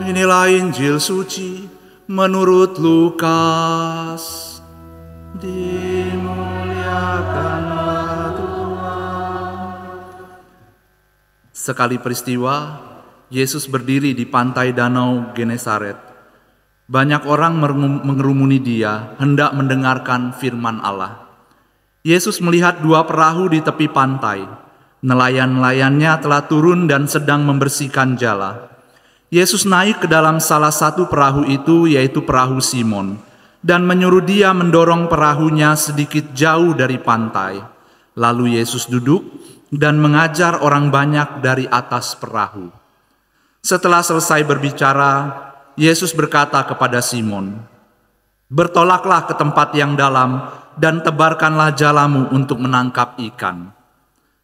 Inilah Injil suci menurut Lukas. Dimuliakanlah Tuhan. Sekali peristiwa, Yesus berdiri di pantai danau Genesaret. Banyak orang mengerumuni dia, hendak mendengarkan firman Allah. Yesus melihat dua perahu di tepi pantai. Nelayan-nelayannya telah turun dan sedang membersihkan jala. Yesus naik ke dalam salah satu perahu itu, yaitu perahu Simon, dan menyuruh dia mendorong perahunya sedikit jauh dari pantai. Lalu Yesus duduk dan mengajar orang banyak dari atas perahu. Setelah selesai berbicara, Yesus berkata kepada Simon, "Bertolaklah ke tempat yang dalam dan tebarkanlah jalamu untuk menangkap ikan."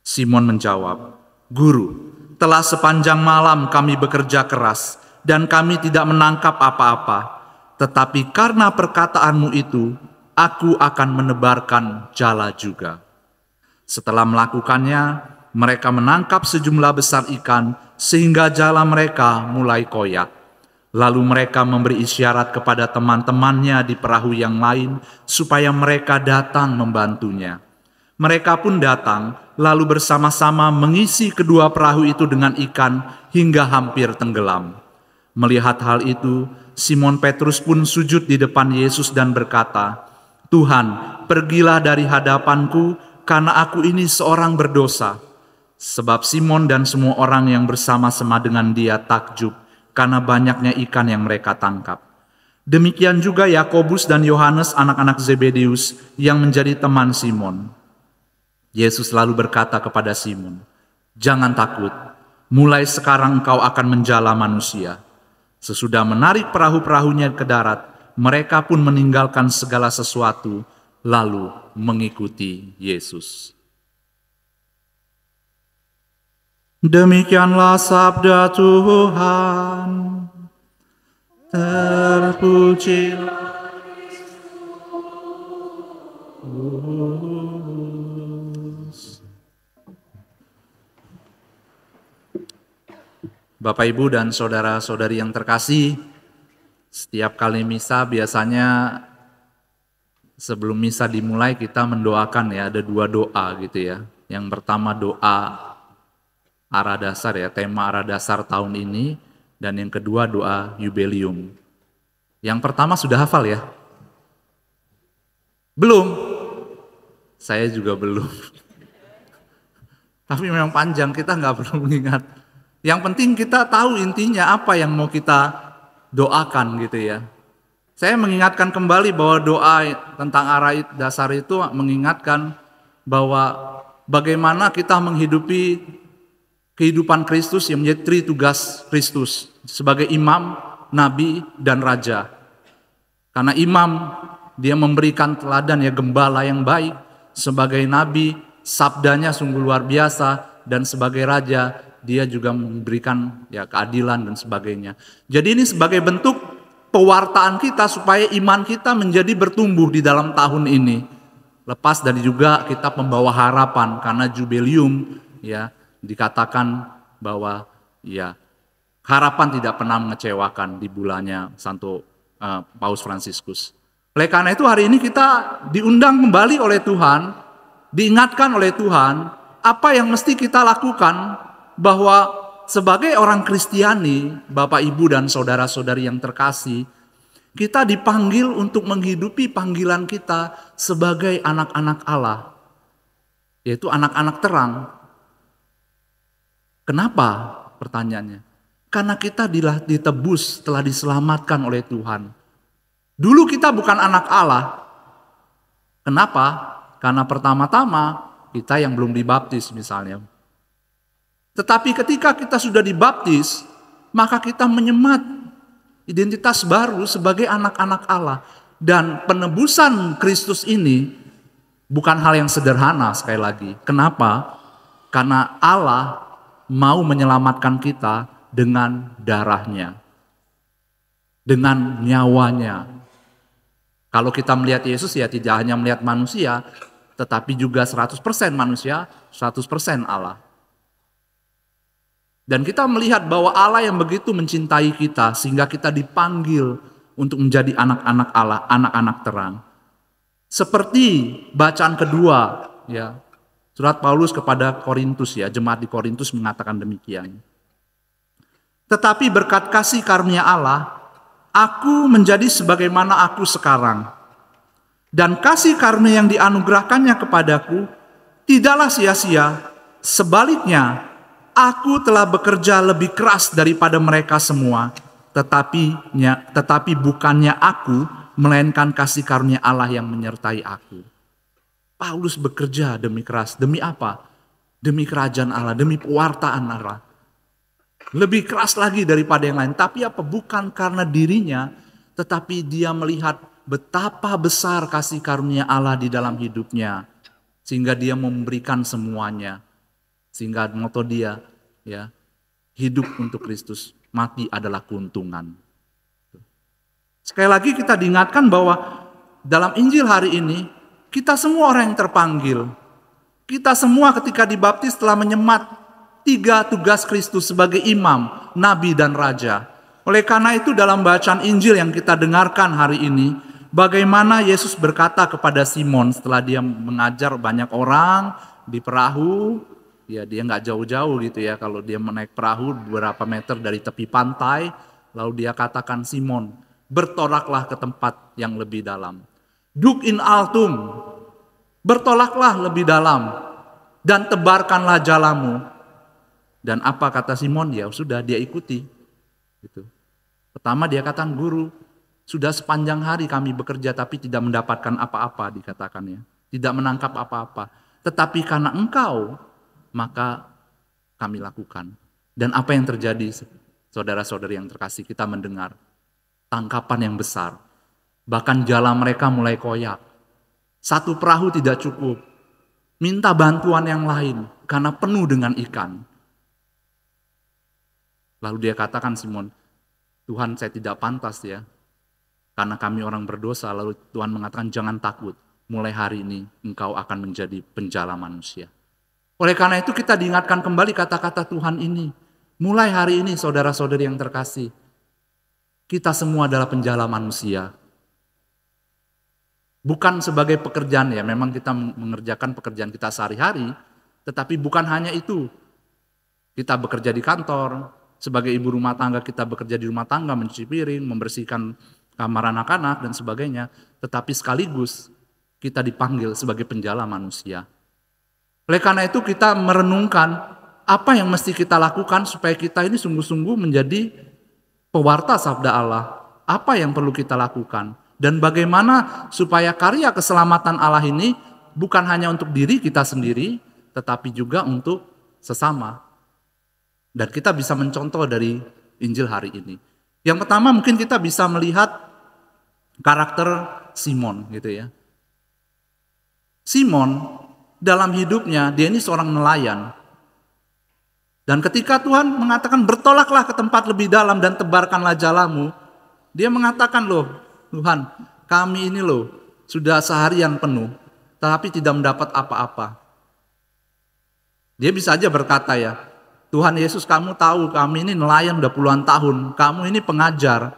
Simon menjawab, "Guru, telah sepanjang malam kami bekerja keras dan kami tidak menangkap apa-apa. Tetapi karena perkataanmu itu, aku akan menebarkan jala juga." Setelah melakukannya, mereka menangkap sejumlah besar ikan sehingga jala mereka mulai koyak. Lalu mereka memberi isyarat kepada teman-temannya di perahu yang lain supaya mereka datang membantunya. Mereka pun datang, lalu bersama-sama mengisi kedua perahu itu dengan ikan hingga hampir tenggelam. Melihat hal itu, Simon Petrus pun sujud di depan Yesus dan berkata, "Tuhan, pergilah dari hadapanku, karena aku ini seorang berdosa." Sebab Simon dan semua orang yang bersama-sama dengan dia takjub karena banyaknya ikan yang mereka tangkap. Demikian juga Yakobus dan Yohanes, anak-anak Zebedeus, yang menjadi teman Simon. Yesus lalu berkata kepada Simon, "Jangan takut, mulai sekarang engkau akan menjala manusia." Sesudah menarik perahu-perahunya ke darat, mereka pun meninggalkan segala sesuatu, lalu mengikuti Yesus. Demikianlah sabda Tuhan. Terpujilah Bapak, Ibu, dan saudara-saudari yang terkasih, setiap kali misa biasanya sebelum misa dimulai kita mendoakan ya, ada dua doa gitu ya. Yang pertama doa arah dasar ya, tema arah dasar tahun ini, dan yang kedua doa Yubelium. Yang pertama sudah hafal ya? Belum? Saya juga belum. Tapi memang panjang, kita nggak perlu mengingat. Yang penting kita tahu intinya apa yang mau kita doakan gitu ya. Saya mengingatkan kembali bahwa doa tentang arah dasar itu mengingatkan bahwa bagaimana kita menghidupi kehidupan Kristus yang menjadi tri tugas Kristus sebagai imam, nabi, dan raja. Karena imam, dia memberikan teladan ya, gembala yang baik. Sebagai nabi, sabdanya sungguh luar biasa. Dan sebagai raja, dia juga memberikan ya keadilan dan sebagainya. Jadi ini sebagai bentuk pewartaan kita supaya iman kita menjadi bertumbuh di dalam tahun ini. Lepas dari juga kita membawa harapan karena Jubelium ya, dikatakan bahwa ya harapan tidak pernah mengecewakan di bulannya Santo Paus Fransiskus. Oleh karena itu hari ini kita diundang kembali oleh Tuhan, diingatkan oleh Tuhan apa yang mesti kita lakukan, bahwa sebagai orang Kristiani, Bapak, Ibu, dan saudara-saudari yang terkasih, kita dipanggil untuk menghidupi panggilan kita sebagai anak-anak Allah, yaitu anak-anak terang. Kenapa? Pertanyaannya. Karena kita ditebus, telah diselamatkan oleh Tuhan. Dulu kita bukan anak Allah. Kenapa? Karena pertama-tama kita yang belum dibaptis misalnya. Tetapi ketika kita sudah dibaptis, maka kita menyemat identitas baru sebagai anak-anak Allah. Dan penebusan Kristus ini bukan hal yang sederhana sekali lagi. Kenapa? Karena Allah mau menyelamatkan kita dengan darahnya, dengan nyawanya. Kalau kita melihat Yesus ya tidak hanya melihat manusia, tetapi juga 100% manusia, 100% Allah. Dan kita melihat bahwa Allah yang begitu mencintai kita sehingga kita dipanggil untuk menjadi anak-anak Allah, anak-anak terang. Seperti bacaan kedua, ya, surat Paulus kepada Korintus, ya, jemaat di Korintus mengatakan demikian. Tetapi berkat kasih karunia Allah, aku menjadi sebagaimana aku sekarang. Dan kasih karunia yang dianugerahkannya kepadaku tidaklah sia-sia. Sebaliknya, aku telah bekerja lebih keras daripada mereka semua. Tetapi bukannya aku, melainkan kasih karunia Allah yang menyertai aku. Paulus bekerja demi keras. Demi apa? Demi kerajaan Allah, demi pewartaan Allah. Lebih keras lagi daripada yang lain. Tapi apa? Bukan karena dirinya, tetapi dia melihat betapa besar kasih karunia Allah di dalam hidupnya. Sehingga dia memberikan semuanya. Sehingga moto dia, ya, hidup untuk Kristus, mati adalah keuntungan. Sekali lagi kita diingatkan bahwa dalam Injil hari ini, kita semua orang yang terpanggil. Kita semua ketika dibaptis telah menyemat 3 tugas Kristus sebagai imam, nabi, dan raja. Oleh karena itu dalam bacaan Injil yang kita dengarkan hari ini, bagaimana Yesus berkata kepada Simon setelah dia mengajar banyak orang di perahu, ya dia nggak jauh-jauh gitu ya, kalau dia menaik perahu beberapa meter dari tepi pantai, lalu dia katakan, Simon, bertolaklah ke tempat yang lebih dalam. Duk in altum, bertolaklah lebih dalam, dan tebarkanlah jalamu. Dan apa kata Simon? Ya sudah, dia ikuti. Gitu. Pertama dia katakan, Guru, sudah sepanjang hari kami bekerja tapi tidak mendapatkan apa-apa, dikatakannya. Tidak menangkap apa-apa. Tetapi karena Engkau, maka kami lakukan. Dan apa yang terjadi, saudara-saudari yang terkasih, kita mendengar tangkapan yang besar. Bahkan jala mereka mulai koyak. Satu perahu tidak cukup. Minta bantuan yang lain karena penuh dengan ikan. Lalu dia katakan, Simon, Tuhan, saya tidak pantas ya, karena kami orang berdosa. Lalu Tuhan mengatakan, jangan takut, mulai hari ini engkau akan menjadi penjala manusia. Oleh karena itu kita diingatkan kembali kata-kata Tuhan ini. Mulai hari ini saudara-saudari yang terkasih, kita semua adalah penjala manusia. Bukan sebagai pekerjaan, ya memang kita mengerjakan pekerjaan kita sehari-hari, tetapi bukan hanya itu. Kita bekerja di kantor, sebagai ibu rumah tangga kita bekerja di rumah tangga, mencuci piring, membersihkan kamar anak-anak dan sebagainya, tetapi sekaligus kita dipanggil sebagai penjala manusia. Oleh karena itu kita merenungkan apa yang mesti kita lakukan supaya kita ini sungguh-sungguh menjadi pewarta sabda Allah. Apa yang perlu kita lakukan? Dan bagaimana supaya karya keselamatan Allah ini bukan hanya untuk diri kita sendiri, tetapi juga untuk sesama. Dan kita bisa mencontoh dari Injil hari ini. Yang pertama mungkin kita bisa melihat karakter Simon gitu ya. Simon dalam hidupnya dia ini seorang nelayan. Dan ketika Tuhan mengatakan bertolaklah ke tempat lebih dalam dan tebarkanlah jalamu, dia mengatakan, loh Tuhan, kami ini loh sudah seharian penuh, tapi tidak mendapat apa-apa. Dia bisa aja berkata ya, Tuhan Yesus, kamu tahu kami ini nelayan udah puluhan tahun, kamu ini pengajar,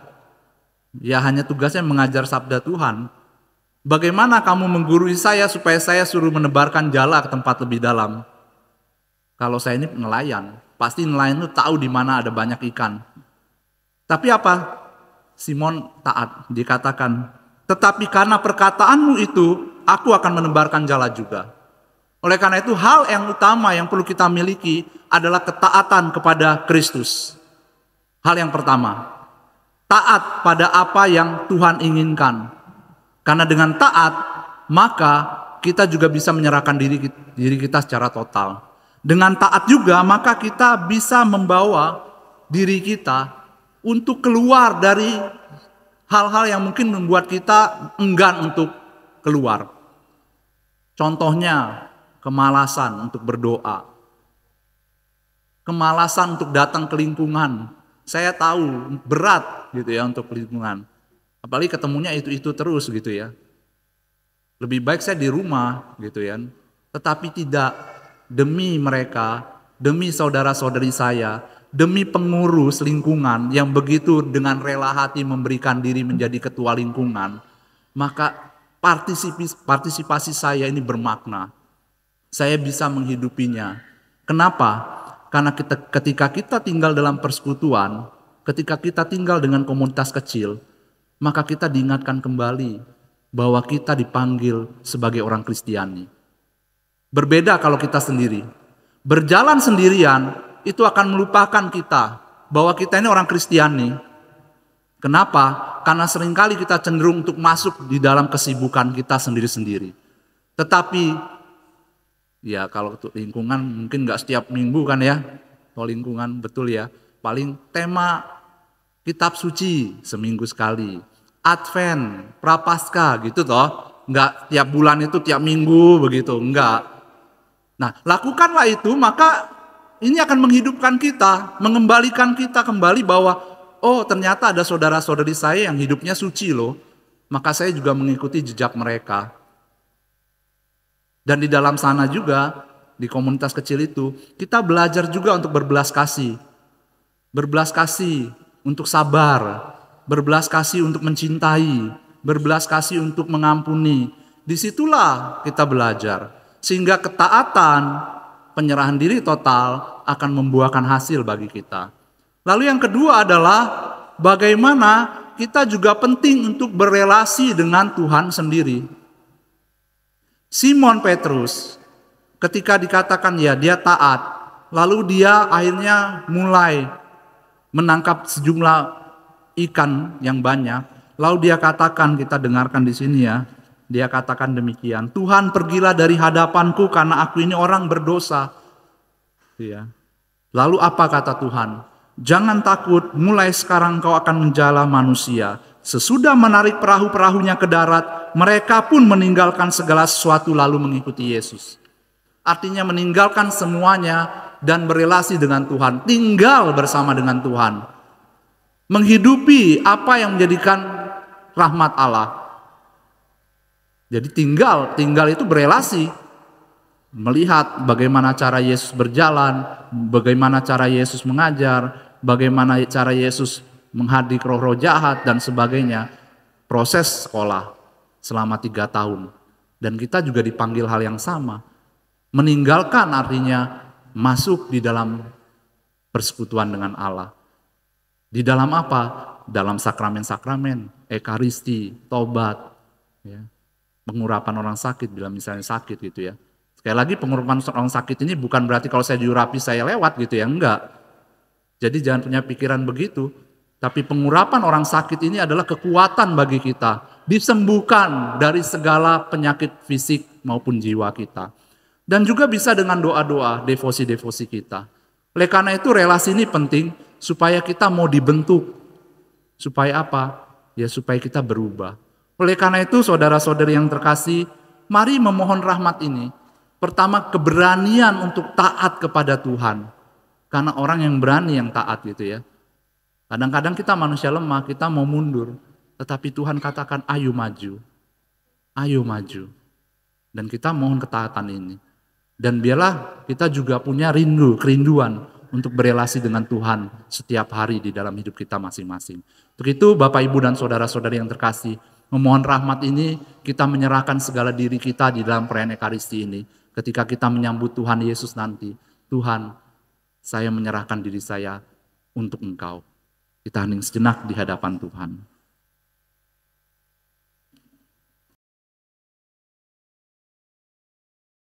ya hanya tugasnya mengajar sabda Tuhan. Bagaimana kamu menggurui saya supaya saya suruh menebarkan jala ke tempat lebih dalam? Kalau saya ini nelayan, pasti nelayan itu tahu di mana ada banyak ikan. Tapi apa? Simon taat, dikatakan, tetapi karena perkataanmu itu, aku akan menebarkan jala juga. Oleh karena itu, hal yang utama yang perlu kita miliki adalah ketaatan kepada Kristus. Hal yang pertama, taat pada apa yang Tuhan inginkan. Karena dengan taat, maka kita juga bisa menyerahkan diri kita secara total. Dengan taat juga, maka kita bisa membawa diri kita untuk keluar dari hal-hal yang mungkin membuat kita enggan untuk keluar. Contohnya, kemalasan untuk berdoa. Kemalasan untuk datang ke lingkungan. Saya tahu berat gitu ya untuk lingkungan. Apalagi ketemunya itu terus gitu ya. Lebih baik saya di rumah gitu ya. Tetapi tidak, demi mereka, demi saudara-saudari saya, demi pengurus lingkungan yang begitu dengan rela hati memberikan diri menjadi ketua lingkungan, maka partisipasi saya ini bermakna. Saya bisa menghidupinya. Kenapa? Karena ketika kita tinggal dalam persekutuan, ketika kita tinggal dengan komunitas kecil, maka kita diingatkan kembali bahwa kita dipanggil sebagai orang Kristiani. Berbeda kalau kita sendiri. Berjalan sendirian itu akan melupakan kita bahwa kita ini orang Kristiani. Kenapa? Karena seringkali kita cenderung untuk masuk di dalam kesibukan kita sendiri-sendiri. Tetapi ya kalau untuk lingkungan mungkin gak setiap minggu kan ya. Kalau lingkungan betul ya. Paling tema kitab suci seminggu sekali. Advent, Prapaskah gitu toh. Enggak tiap bulan itu tiap minggu begitu, enggak. Nah, lakukanlah itu, maka ini akan menghidupkan kita, mengembalikan kita kembali bahwa oh ternyata ada saudara-saudari saya yang hidupnya suci loh. Maka saya juga mengikuti jejak mereka. Dan di dalam sana juga, di komunitas kecil itu, kita belajar juga untuk berbelas kasih. Berbelas kasih untuk sabar, berbelas kasih untuk mencintai, berbelas kasih untuk mengampuni. Disitulah kita belajar. Sehingga ketaatan, penyerahan diri total akan membuahkan hasil bagi kita. Lalu yang kedua adalah bagaimana kita juga penting untuk berelasi dengan Tuhan sendiri. Simon Petrus ketika dikatakan ya dia taat, lalu dia akhirnya mulai menangkap sejumlah ikan yang banyak. Lalu dia katakan, kita dengarkan di sini ya. Dia katakan demikian, Tuhan pergilah dari hadapanku karena aku ini orang berdosa. Ya. Lalu apa kata Tuhan? Jangan takut, mulai sekarang kau akan menjala manusia. Sesudah menarik perahu-perahunya ke darat, mereka pun meninggalkan segala sesuatu lalu mengikuti Yesus. Artinya meninggalkan semuanya dan berelasi dengan Tuhan. Tinggal bersama dengan Tuhan. Menghidupi apa yang menjadikan rahmat Allah. Jadi tinggal itu berelasi. Melihat bagaimana cara Yesus berjalan, bagaimana cara Yesus mengajar, bagaimana cara Yesus menghadik roh-roh jahat dan sebagainya. Proses sekolah selama 3 tahun. Dan kita juga dipanggil hal yang sama. Meninggalkan artinya masuk di dalam persekutuan dengan Allah. Di dalam apa? Dalam sakramen-sakramen, ekaristi, tobat, ya. Pengurapan orang sakit bila misalnya sakit gitu ya. Sekali lagi pengurapan orang sakit ini bukan berarti kalau saya diurapi saya lewat gitu ya, enggak. Jadi jangan punya pikiran begitu. Tapi pengurapan orang sakit ini adalah kekuatan bagi kita. Disembuhkan dari segala penyakit fisik maupun jiwa kita. Dan juga bisa dengan doa-doa, devosi-devosi kita. Oleh karena itu relasi ini penting supaya kita mau dibentuk. Supaya apa? Ya supaya kita berubah. Oleh karena itu saudara-saudari yang terkasih, mari memohon rahmat ini. Pertama keberanian untuk taat kepada Tuhan. Karena orang yang berani yang taat gitu ya. Kadang-kadang kita manusia lemah, kita mau mundur. Tetapi Tuhan katakan ayo maju. Ayo maju. Dan kita mohon ketaatan ini. Dan biarlah kita juga punya kerinduan untuk berelasi dengan Tuhan setiap hari di dalam hidup kita masing-masing. Untuk itu Bapak, Ibu, dan saudara-saudari yang terkasih, memohon rahmat ini kita menyerahkan segala diri kita di dalam perayaan Ekaristi ini. Ketika kita menyambut Tuhan Yesus nanti, Tuhan, saya menyerahkan diri saya untuk Engkau. Kita hening sejenak di hadapan Tuhan.